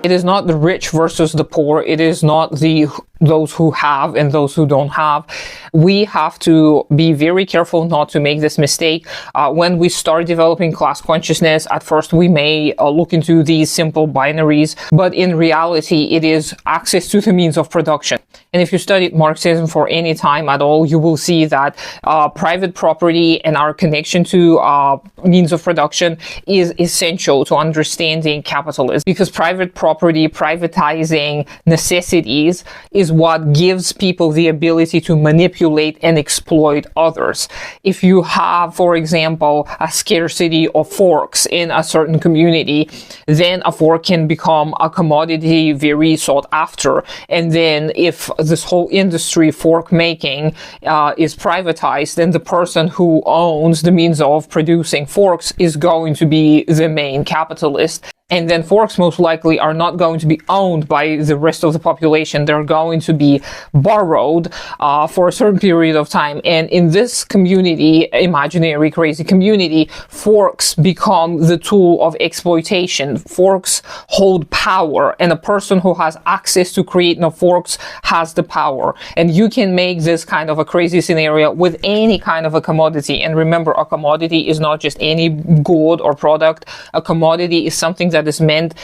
It is not the rich versus the poor. It is not those who have and those who don't have. We have to be very careful not to make this mistake. When we start developing class consciousness, at first we may look into these simple binaries, but in reality, it is access to the means of production. And if you studied Marxism for any time at all, you will see that private property and our connection to means of production is essential to understanding capitalism, because private property, privatizing necessities is what gives people the ability to manipulate and exploit others. If you have, for example, a scarcity of forks in a certain community, then a fork can become a commodity very sought after. And then if this whole industry, fork making, is privatized, then the person who owns the means of producing forks is going to be the main capitalist. And then forks most likely are not going to be owned by the rest of the population. They're going to be borrowed for a certain period of time. And in this community, imaginary crazy community, forks become the tool of exploitation. Forks hold power, and a person who has access to create no forks has the power. And you can make this kind of a crazy scenario with any kind of a commodity. And remember, a commodity is not just any good or product. A commodity is something that is meant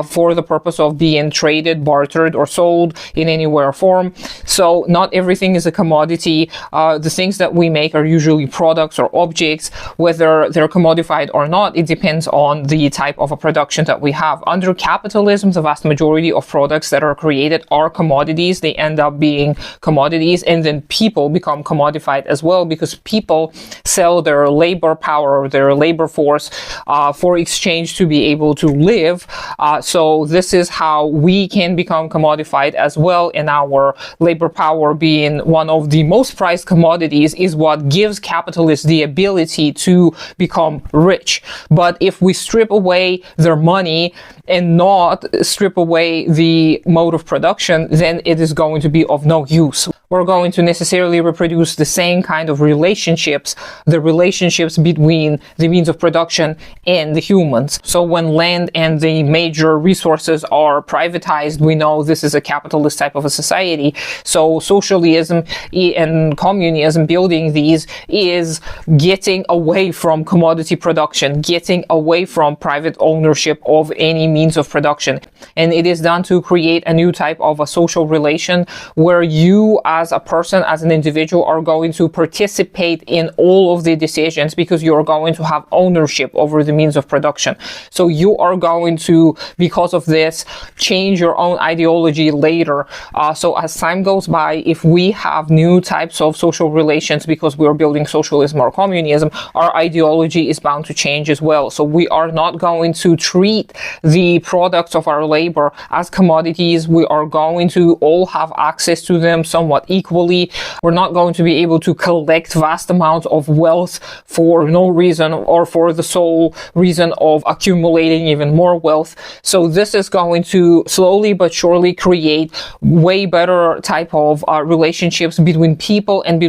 for the purpose of being traded, bartered, or sold in any way or form. So not everything is a commodity. The things that we make are usually products or objects. Whether they're commodified or not, it depends on the type of a production that we have. Under capitalism, the vast majority of products that are created are commodities. They end up being commodities, and then people become commodified as well, because people sell their labor power, their labor force for exchange to be able to live. So this is how we can become commodified as well, and our labor power, being one of the most prized commodities, is what gives capitalists the ability to become rich. But if we strip away their money and not strip away the mode of production, then it is going to be of no use. We're going to necessarily reproduce the same kind of relationships, the relationships between the means of production and the humans. So when land and the major resources are privatized, we know this is a capitalist type of a society. So socialism and communism, building these, is getting away from commodity production, getting away from private ownership of any means of production. And it is done to create a new type of a social relation where you as a person, as an individual, are going to participate in all of the decisions, because you're going to have ownership over the means of production. So you are going to, because of this, change your own ideology later. So as time goes by, if we have new types of social relations because we're building socialism or communism, our ideology is bound to change as well. So we are not going to treat the products of our labor as commodities. We are going to all have access to them somewhat equally. We're not going to be able to collect vast amounts of wealth for no reason, or for the sole reason of accumulating even more wealth. So this is going to slowly but surely create way better type of relationships between people and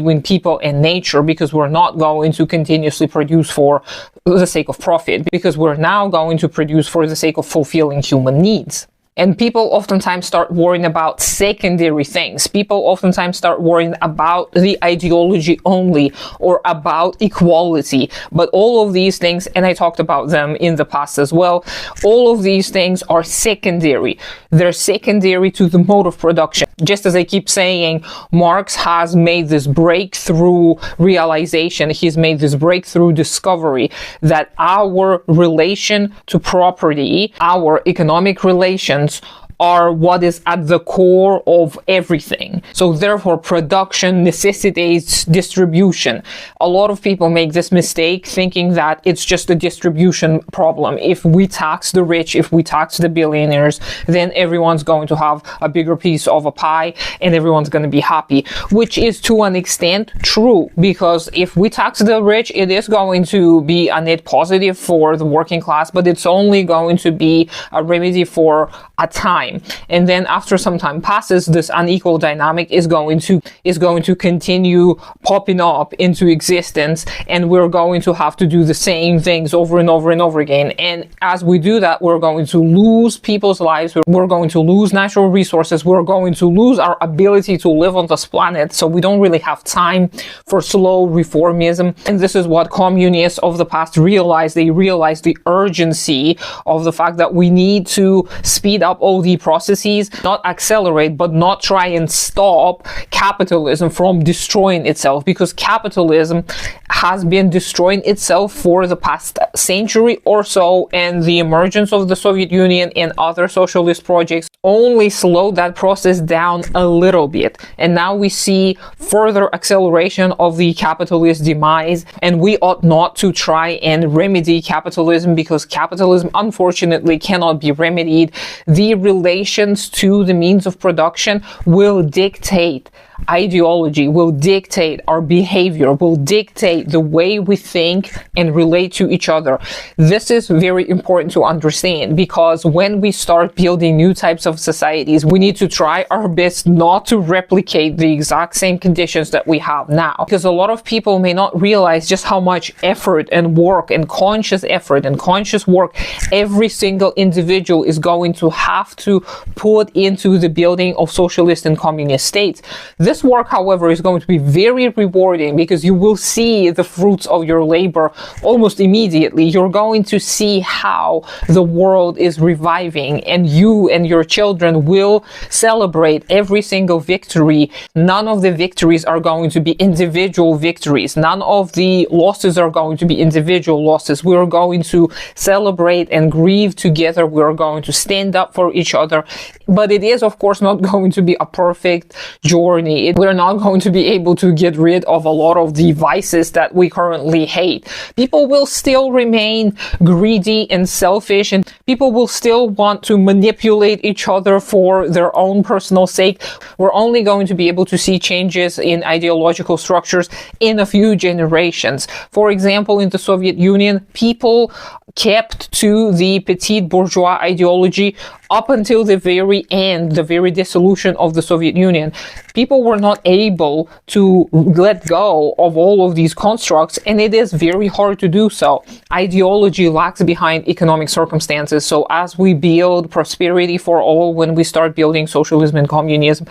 nature, because we're not going to continuously produce for the sake of profit, because we're now going to produce for the sake of fulfilling human needs. And people oftentimes start worrying about secondary things. People oftentimes start worrying about the ideology only, or about equality. But all of these things, and I talked about them in the past as well, all of these things are secondary. They're secondary to the mode of production. Just as I keep saying, Marx has made this breakthrough realization, he's made this breakthrough discovery that our relation to property, our economic relations, are what is at the core of everything. So therefore, production necessitates distribution. A lot of people make this mistake thinking that it's just a distribution problem. If we tax the rich, if we tax the billionaires, then everyone's going to have a bigger piece of a pie and everyone's going to be happy, which is to an extent true, because if we tax the rich, it is going to be a net positive for the working class, but it's only going to be a remedy for a time. time. And then after some time passes, this unequal dynamic is going to continue popping up into existence, and we're going to have to do the same things over and over and over again. And as we do that, we're going to lose people's lives, we're going to lose natural resources, we're going to lose our ability to live on this planet. So we don't really have time for slow reformism. And this is what communists of the past realized. They realized the urgency of the fact that we need to speed up all the processes, not accelerate, but not try and stop capitalism from destroying itself, because capitalism has been destroying itself for the past century or so, and the emergence of the Soviet Union and other socialist projects only slowed that process down a little bit. And now we see further acceleration of the capitalist demise, and we ought not to try and remedy capitalism, because capitalism unfortunately cannot be remedied. The relations to the means of production will dictate ideology, will dictate our behavior, will dictate the way we think and relate to each other. This is very important to understand, because when we start building new types of societies, we need to try our best not to replicate the exact same conditions that we have now, because a lot of people may not realize just how much effort and work and conscious effort and conscious work every single individual is going to have to put into the building of socialist and communist states. This work, however, is going to be very rewarding, because you will see the fruits of your labor almost immediately. You're going to see how the world is reviving, and you and your children will celebrate every single victory. None of the victories are going to be individual victories. None of the losses are going to be individual losses. We're going to celebrate and grieve together. We're going to stand up for each other. But it is, of course, not going to be a perfect journey. We're not going to be able to get rid of a lot of the vices that we currently hate. People will still remain greedy and selfish, and people will still want to manipulate each other for their own personal sake. We're only going to be able to see changes in ideological structures in a few generations. For example, in the Soviet Union, people kept to the petite bourgeois ideology up until the very end, the very dissolution of the Soviet Union. People were not able to let go of all of these constructs, and it is very hard to do so. Ideology lags behind economic circumstances. So as we build prosperity for all, when we start building socialism and communism,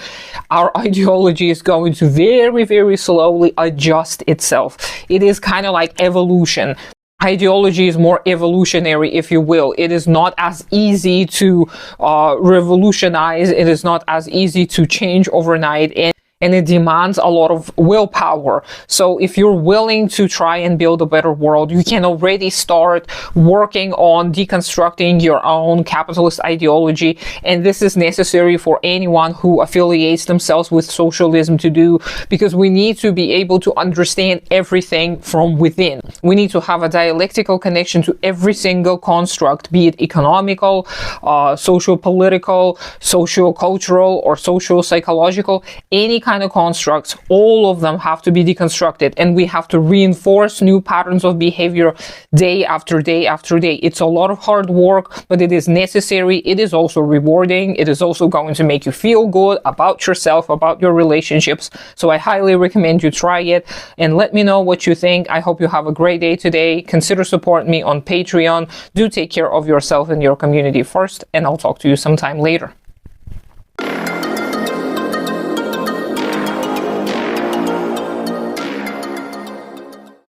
our ideology is going to very, very slowly adjust itself. It is kind of like evolution. Ideology is more evolutionary, if you will. It is not as easy to revolutionize. It is not as easy to change overnight. And it demands a lot of willpower. So if you're willing to try and build a better world, you can already start working on deconstructing your own capitalist ideology. And this is necessary for anyone who affiliates themselves with socialism to do, because we need to be able to understand everything from within. We need to have a dialectical connection to every single construct, be it economical, socio-political, socio-cultural, or social-psychological, any kind of constructs. All of them have to be deconstructed, and we have to reinforce new patterns of behavior day after day after day. It's a lot of hard work, but it is necessary. It is also rewarding. It is also going to make you feel good about yourself, about your relationships. So I highly recommend you try it, and let me know what you think. I hope you have a great day today. Consider supporting me on Patreon. Do take care of yourself and your community first, and I'll talk to you sometime later.